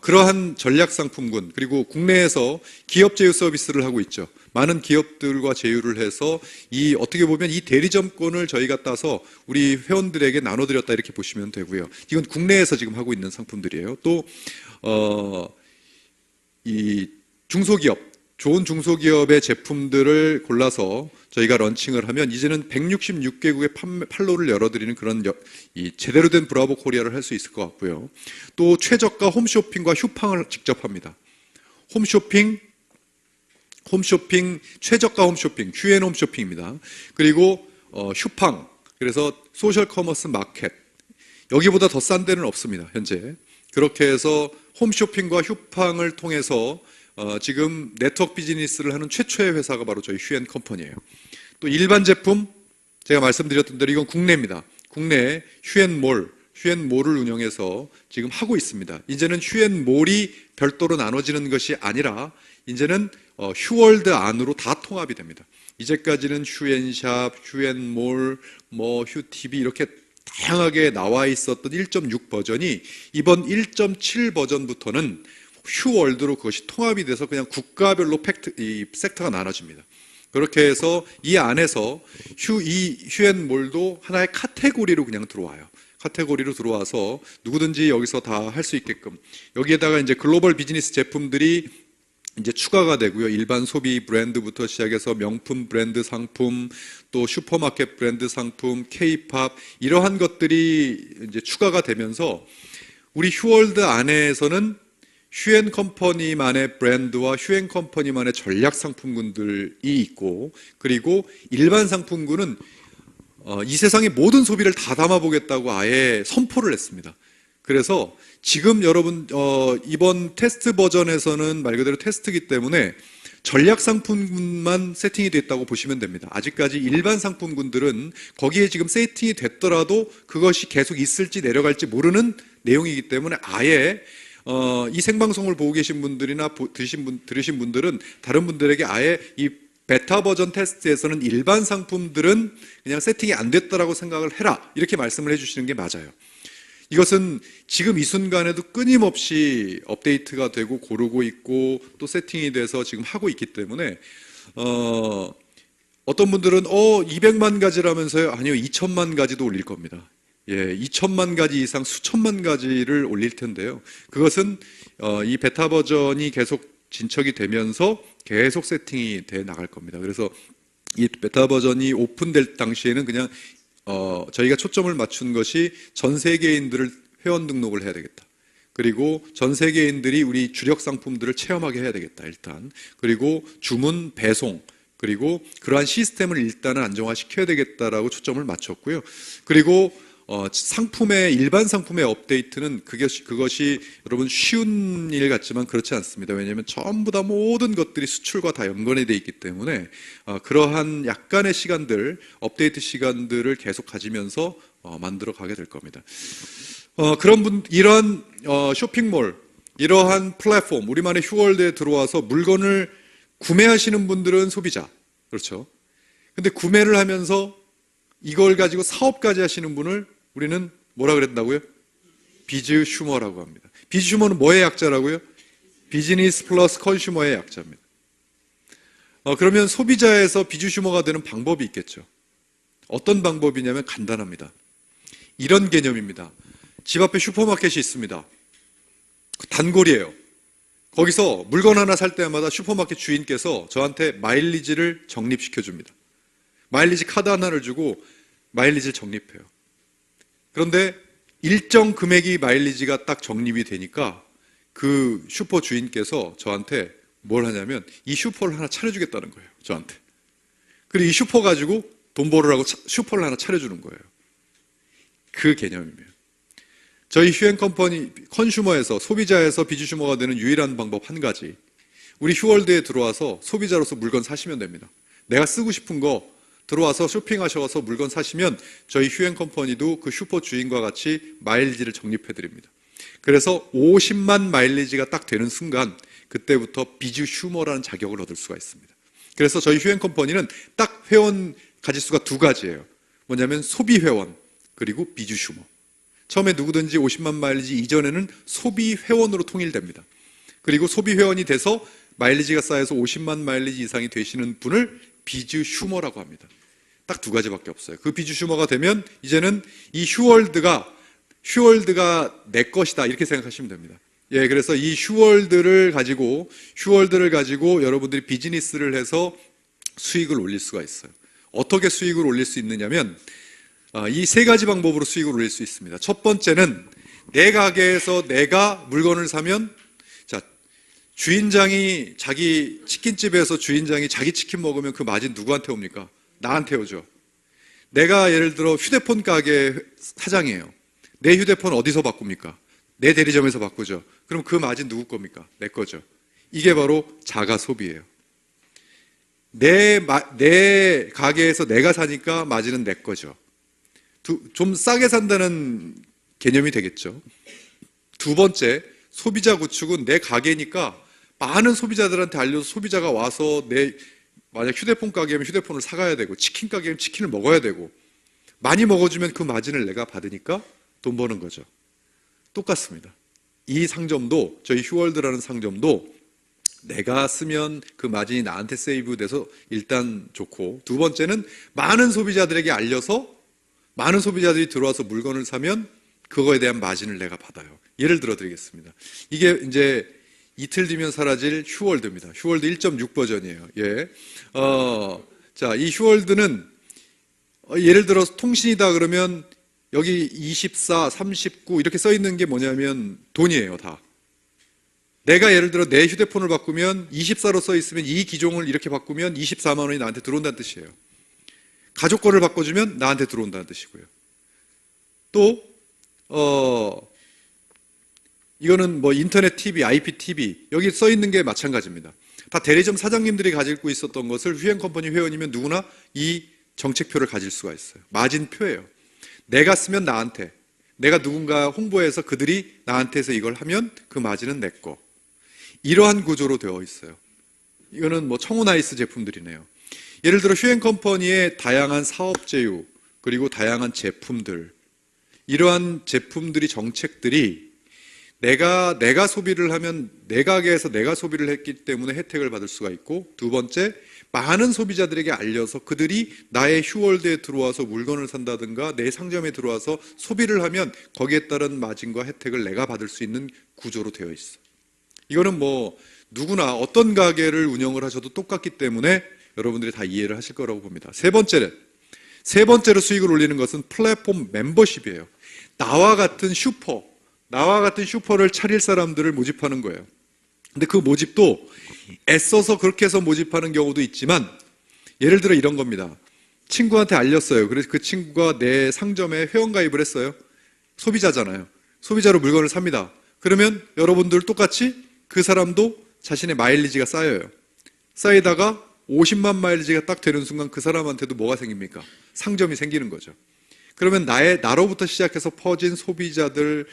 Speaker 9: 그러한 전략 상품군 그리고 국내에서 기업 제휴 서비스를 하고 있죠. 많은 기업들과 제휴를 해서 어떻게 보면 이 대리점권을 저희가 따서 우리 회원들에게 나눠드렸다 이렇게 보시면 되고요. 이건 국내에서 지금 하고 있는 상품들이에요. 또 이 중소기업, 좋은 중소기업의 제품들을 골라서 저희가 런칭을 하면 이제는 166개국의 판로를 열어드리는 그런 제대로 된 브라보 코리아를 할 수 있을 것 같고요. 또 최저가 홈쇼핑과 휴팡을 직접 합니다. 홈쇼핑, 최저가 홈쇼핑, 휴엔 홈쇼핑입니다. 그리고 휴팡, 그래서 소셜 커머스 마켓. 여기보다 더 싼 데는 없습니다, 현재. 그렇게 해서 홈쇼핑과 휴팡을 통해서 지금 네트워크 비즈니스를 하는 최초의 회사가 바로 저희 휴엔 컴퍼니예요. 또 일반 제품, 제가 말씀드렸던 대로 이건 국내입니다. 국내에 휴엔몰을 운영해서 지금 하고 있습니다. 이제는 휴엔몰이 별도로 나눠지는 것이 아니라 이제는 휴월드 안으로 다 통합이 됩니다. 이제까지는 휴엔샵, 휴엔몰, 휴TV 이렇게 다양하게 나와 있었던 1.6 버전이 이번 1.7 버전부터는 휴월드로 그것이 통합이 돼서 그냥 국가별로 섹터가 나눠집니다. 그렇게 해서 이 안에서 휴엔몰도 하나의 카테고리로 그냥 들어와요. 카테고리로 들어와서 누구든지 여기서 다 할 수 있게끔 여기에다가 이제 글로벌 비즈니스 제품들이 이제 추가가 되고요. 일반 소비 브랜드부터 시작해서 명품 브랜드 상품, 또 슈퍼마켓 브랜드 상품, K-팝 이러한 것들이 이제 추가가 되면서 우리 휴월드 안에서는 휴엔 컴퍼니만의 브랜드와 휴엔 컴퍼니만의 전략 상품군들이 있고, 그리고 일반 상품군은 이 세상의 모든 소비를 다 담아보겠다고 아예 선포를 했습니다. 그래서 지금 여러분 이번 테스트 버전에서는 말 그대로 테스트이기 때문에 전략 상품군만 세팅이 됐다고 보시면 됩니다. 아직까지 일반 상품군들은 거기에 지금 세팅이 됐더라도 그것이 계속 있을지 내려갈지 모르는 내용이기 때문에 아예 이 생방송을 보고 계신 분들이나 들으신 분들은 다른 분들에게 아예 이 베타 버전 테스트에서는 일반 상품들은 그냥 세팅이 안 됐다라고 생각을 해라 이렇게 말씀을 해주시는 게 맞아요. 이것은 지금 이 순간에도 끊임없이 업데이트가 되고 고르고 있고 또 세팅이 돼서 지금 하고 있기 때문에 어떤 분들은 200만 가지라면서요? 아니요, 2천만 가지도 올릴 겁니다. 예, 2천만 가지 이상 수천만 가지를 올릴 텐데요. 그것은 이 베타 버전이 계속 진척이 되면서 계속 세팅이 돼 나갈 겁니다. 그래서 이 베타 버전이 오픈될 당시에는 그냥 저희가 초점을 맞춘 것이 전 세계인들을 회원 등록을 해야 되겠다. 그리고 전 세계인들이 우리 주력 상품들을 체험하게 해야 되겠다, 일단. 그리고 주문, 배송, 그리고 그러한 시스템을 일단은 안정화시켜야 되겠다라고 초점을 맞췄고요. 그리고 일반 상품의 업데이트는 그것이 여러분 쉬운 일 같지만 그렇지 않습니다. 왜냐하면 전부 다 모든 것들이 수출과 다 연관이 되어 있기 때문에 그러한 약간의 시간들, 업데이트 시간들을 계속 가지면서 만들어 가게 될 겁니다. 이러한 쇼핑몰, 이러한 플랫폼, 우리만의 휴월드에 들어와서 물건을 구매하시는 분들은 소비자, 그렇죠? 근데 구매를 하면서 이걸 가지고 사업까지 하시는 분을 우리는 뭐라 그랬다고요? 비즈 슈머라고 합니다. 비즈 슈머는 뭐의 약자라고요? 비즈니스 플러스 컨슈머의 약자입니다. 그러면 소비자에서 비즈 슈머가 되는 방법이 있겠죠. 어떤 방법이냐면 간단합니다. 이런 개념입니다. 집 앞에 슈퍼마켓이 있습니다. 단골이에요. 거기서 물건 하나 살 때마다 슈퍼마켓 주인께서 저한테 마일리지를 적립시켜 줍니다. 마일리지 카드 하나를 주고 마일리지를 적립해요. 그런데 일정 금액이 마일리지가 딱 적립이 되니까 그 슈퍼 주인께서 저한테 뭘 하냐면 이 슈퍼를 하나 차려주겠다는 거예요, 저한테. 그리고 이 슈퍼 가지고 돈 벌으라고 슈퍼를 하나 차려주는 거예요. 그 개념이에요. 저희 휴엔 컴퍼니 컨슈머에서, 소비자에서 비즈슈머가 되는 유일한 방법 한 가지. 우리 휴월드에 들어와서 소비자로서 물건 사시면 됩니다. 내가 쓰고 싶은 거 들어와서 쇼핑하셔서 물건 사시면 저희 휴엔 컴퍼니도 그 슈퍼 주인과 같이 마일리지를 적립해 드립니다. 그래서 50만 마일리지가 딱 되는 순간 그때부터 비즈 슈머라는 자격을 얻을 수가 있습니다. 그래서 저희 휴엔 컴퍼니는 딱 회원 가지수가 두 가지예요. 뭐냐면 소비 회원 그리고 비즈 슈머. 처음에 누구든지 50만 마일리지 이전에는 소비 회원으로 통일됩니다. 그리고 소비 회원이 돼서 마일리지가 쌓여서 50만 마일리지 이상이 되시는 분을 비즈 슈머라고 합니다. 딱 두 가지밖에 없어요. 그 비즈 슈머가 되면 이제는 이 휴월드가 내 것이다 이렇게 생각하시면 됩니다. 예, 그래서 이 휴월드를 가지고 여러분들이 비즈니스를 해서 수익을 올릴 수가 있어요. 어떻게 수익을 올릴 수 있느냐면 이 세 가지 방법으로 수익을 올릴 수 있습니다. 첫 번째는 내 가게에서 내가 물건을 사면 주인장이 자기 치킨집에서 주인장이 자기 치킨 먹으면 그 마진 누구한테 옵니까? 나한테 오죠. 내가 예를 들어 휴대폰 가게 사장이에요. 내 휴대폰 어디서 바꿉니까? 내 대리점에서 바꾸죠. 그럼 그 마진 누구 겁니까? 내 거죠. 이게 바로 자가 소비예요. 내 가게에서 내가 사니까 마진은 내 거죠. 좀 싸게 산다는 개념이 되겠죠. 두 번째, 소비자 구축은 내 가게니까 많은 소비자들한테 알려서 소비자가 와서 만약 휴대폰 가게면 휴대폰을 사가야 되고 치킨 가게면 치킨을 먹어야 되고 많이 먹어주면 그 마진을 내가 받으니까 돈 버는 거죠. 똑같습니다. 이 상점도 저희 휴월드라는 상점도 내가 쓰면 그 마진이 나한테 세이브돼서 일단 좋고 두 번째는 많은 소비자들에게 알려서 많은 소비자들이 들어와서 물건을 사면 그거에 대한 마진을 내가 받아요. 예를 들어 드리겠습니다. 이게 이제 이틀 뒤면 사라질 휴월드입니다. 휴월드 1.6 버전이에요. 예. 이 휴월드는 예를 들어서 통신이다 그러면 여기 24, 39 이렇게 써 있는 게 뭐냐면 돈이에요, 다. 내가 예를 들어 내 휴대폰을 바꾸면 24로 써 있으면 이 기종을 이렇게 바꾸면 24만 원이 나한테 들어온다는 뜻이에요. 가족 거를 바꿔주면 나한테 들어온다는 뜻이고요. 또 이거는 뭐 인터넷 TV, IPTV 여기 써 있는 게 마찬가지입니다. 다 대리점 사장님들이 가지고 있었던 것을 휴행컴퍼니 회원이면 누구나 이 정책표를 가질 수가 있어요. 마진표예요. 내가 쓰면 나한테, 내가 누군가 홍보해서 그들이 나한테서 이걸 하면 그 마진은 내 거. 이러한 구조로 되어 있어요. 이거는 뭐 청혼아이스 제품들이네요. 예를 들어 휴행컴퍼니의 다양한 사업 제휴 그리고 다양한 제품들 이러한 제품들이 정책들이 내가 소비를 하면 내 가게에서 내가 소비를 했기 때문에 혜택을 받을 수가 있고 두 번째 많은 소비자들에게 알려서 그들이 나의 휴월드에 들어와서 물건을 산다든가 내 상점에 들어와서 소비를 하면 거기에 따른 마진과 혜택을 내가 받을 수 있는 구조로 되어 있어. 이거는 뭐 누구나 어떤 가게를 운영을 하셔도 똑같기 때문에 여러분들이 다 이해를 하실 거라고 봅니다. 세 번째로 수익을 올리는 것은 플랫폼 멤버십이에요. 나와 같은 슈퍼를 차릴 사람들을 모집하는 거예요. 근데 그 모집도 애써서 그렇게 해서 모집하는 경우도 있지만 예를 들어 이런 겁니다. 친구한테 알렸어요. 그래서 그 친구가 내 상점에 회원가입을 했어요. 소비자잖아요. 소비자로 물건을 삽니다. 그러면 여러분들 똑같이 그 사람도 자신의 마일리지가 쌓여요. 쌓이다가 50만 마일리지가 딱 되는 순간 그 사람한테도 뭐가 생깁니까? 상점이 생기는 거죠. 그러면 나로부터 시작해서 퍼진 소비자들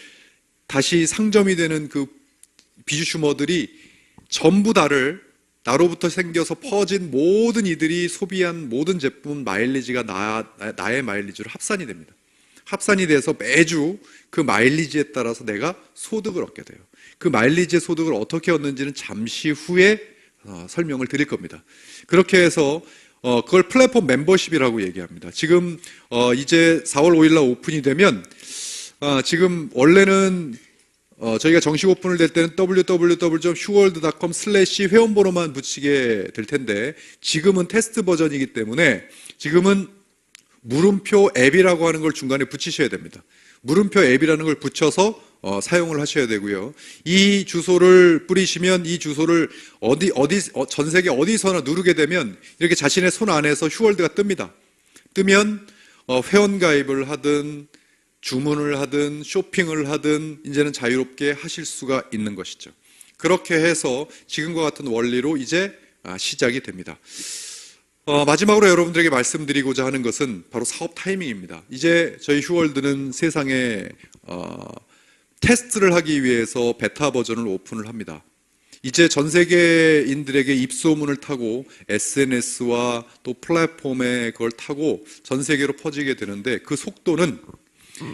Speaker 9: 다시 상점이 되는 그 비주슈머들이 전부 나로부터 생겨서 퍼진 모든 이들이 소비한 모든 제품 마일리지가 나의 마일리지로 합산이 됩니다. 합산이 돼서 매주 그 마일리지에 따라서 내가 소득을 얻게 돼요. 그 마일리지의 소득을 어떻게 얻는지는 잠시 후에 설명을 드릴 겁니다. 그렇게 해서 그걸 플랫폼 멤버십이라고 얘기합니다. 지금 이제 4월 5일 날 오픈이 되면 지금 원래는 저희가 정식 오픈을 될 때는 www.휴월드.com/회원번호만 붙이게 될 텐데 지금은 테스트 버전이기 때문에 지금은 물음표 앱이라고 하는 걸 중간에 붙이셔야 됩니다. 물음표 앱이라는 걸 붙여서 사용을 하셔야 되고요. 이 주소를 뿌리시면 이 주소를 전 세계 어디서나 누르게 되면 이렇게 자신의 손 안에서 휴월드가 뜹니다. 뜨면 회원 가입을 하든 주문을 하든 쇼핑을 하든 이제는 자유롭게 하실 수가 있는 것이죠. 그렇게 해서 지금과 같은 원리로 이제 시작이 됩니다. 마지막으로 여러분들에게 말씀드리고자 하는 것은 바로 사업 타이밍입니다. 이제 저희 휴월드는 세상에 테스트를 하기 위해서 베타 버전을 오픈을 합니다. 이제 전 세계인들에게 입소문을 타고 SNS와 또 플랫폼에 그걸 타고 전 세계로 퍼지게 되는데 그 속도는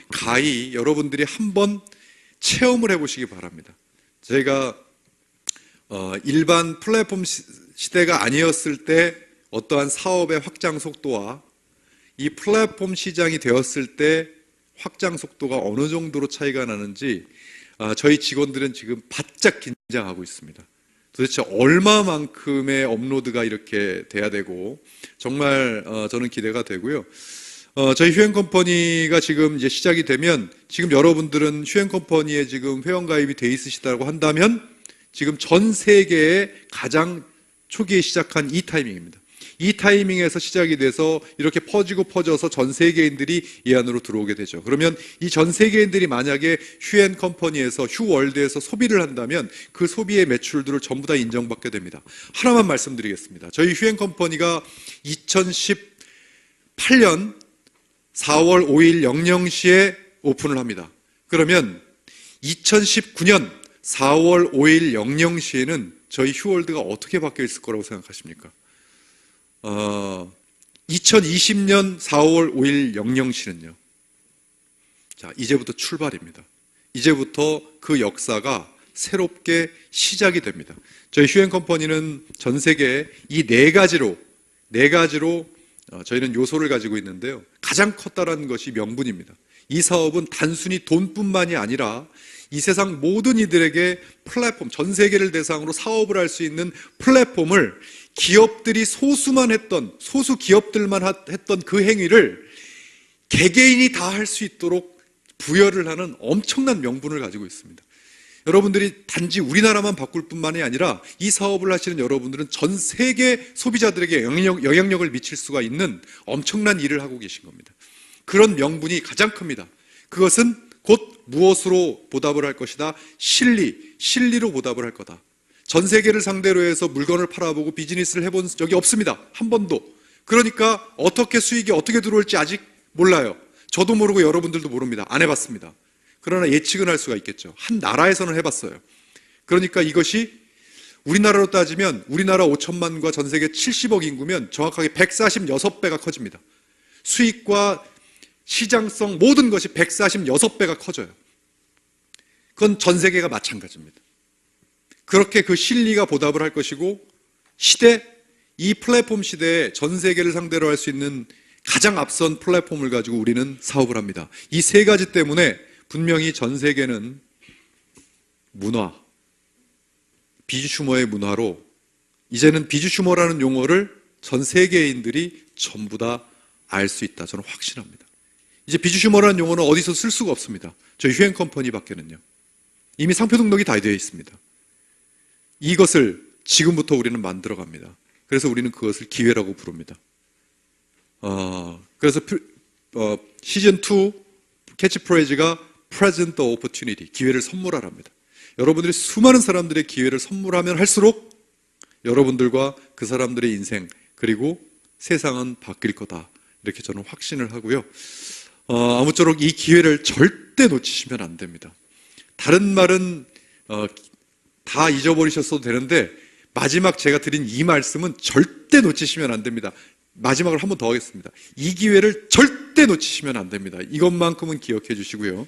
Speaker 9: 가히 여러분들이 한번 체험을 해보시기 바랍니다. 저희가 일반 플랫폼 시대가 아니었을 때 어떠한 사업의 확장 속도와 이 플랫폼 시장이 되었을 때 확장 속도가 어느 정도로 차이가 나는지 저희 직원들은 지금 바짝 긴장하고 있습니다. 도대체 얼마만큼의 업로드가 이렇게 돼야 되고 정말 저는 기대가 되고요. 저희 휴앤컴퍼니가 지금 이제 시작이 되면 지금 여러분들은 휴앤컴퍼니에 지금 회원가입이 돼 있으시다고 한다면 지금 전 세계에 가장 초기에 시작한 이 타이밍입니다. 이 타이밍에서 시작이 돼서 이렇게 퍼져서 전 세계인들이 이 안으로 들어오게 되죠. 그러면 이 전 세계인들이 만약에 휴앤컴퍼니에서 휴월드에서 소비를 한다면 그 소비의 매출들을 전부 다 인정받게 됩니다. 하나만 말씀드리겠습니다. 저희 휴앤컴퍼니가 2018년 4월 5일 00시에 오픈을 합니다. 그러면 2019년 4월 5일 00시에는 저희 휴월드가 어떻게 바뀌어 있을 거라고 생각하십니까? 2020년 4월 5일 00시는요. 자, 이제부터 출발입니다. 이제부터 그 역사가 새롭게 시작이 됩니다. 저희 휴앤컴퍼니는 전 세계에 이 네 가지로 저희는 요소를 가지고 있는데요. 가장 컸다라는 것이 명분입니다. 이 사업은 단순히 돈뿐만이 아니라 이 세상 모든 이들에게 플랫폼, 전 세계를 대상으로 사업을 할 수 있는 플랫폼을 기업들이 소수 기업들만 했던 그 행위를 개개인이 다 할 수 있도록 부여를 하는 엄청난 명분을 가지고 있습니다. 여러분들이 단지 우리나라만 바꿀 뿐만이 아니라 이 사업을 하시는 여러분들은 전 세계 소비자들에게 영향력을 미칠 수가 있는 엄청난 일을 하고 계신 겁니다. 그런 명분이 가장 큽니다. 그것은 곧 무엇으로 보답을 할 것이다? 실리로 보답을 할 거다. 전 세계를 상대로 해서 물건을 팔아보고 비즈니스를 해본 적이 없습니다. 한 번도. 그러니까 수익이 어떻게 들어올지 아직 몰라요. 저도 모르고 여러분들도 모릅니다. 안 해봤습니다. 그러나 예측은 할 수가 있겠죠. 한 나라에서는 해봤어요. 그러니까 이것이 우리나라로 따지면 우리나라 5천만과 전 세계 70억 인구면 정확하게 146배가 커집니다. 수익과 시장성 모든 것이 146배가 커져요. 그건 전 세계가 마찬가지입니다. 그렇게 그 실리가 보답을 할 것이고 이 플랫폼 시대에 전 세계를 상대로 할 수 있는 가장 앞선 플랫폼을 가지고 우리는 사업을 합니다. 이 세 가지 때문에 분명히 전 세계는 비주슈머의 문화로 이제는 비주슈머라는 용어를 전 세계인들이 전부 다 알 수 있다. 저는 확신합니다. 이제 비주슈머라는 용어는 어디서 쓸 수가 없습니다. 저희 휴앤컴퍼니밖에는요. 이미 상표 등록이 다 되어 있습니다. 이것을 지금부터 우리는 만들어갑니다. 그래서 우리는 그것을 기회라고 부릅니다. 그래서 시즌2 캐치프레이즈가 Present the Opportunity, 기회를 선물하랍니다. 여러분들이 수많은 사람들의 기회를 선물하면 할수록 여러분들과 그 사람들의 인생 그리고 세상은 바뀔 거다. 이렇게 저는 확신을 하고요. 아무쪼록 이 기회를 절대 놓치시면 안 됩니다. 다른 말은 다 잊어버리셨어도 되는데 마지막 제가 드린 이 말씀은 절대 놓치시면 안 됩니다. 마지막으로 한 번 더 하겠습니다. 이 기회를 절대 놓치시면 안 됩니다. 이것만큼은 기억해 주시고요.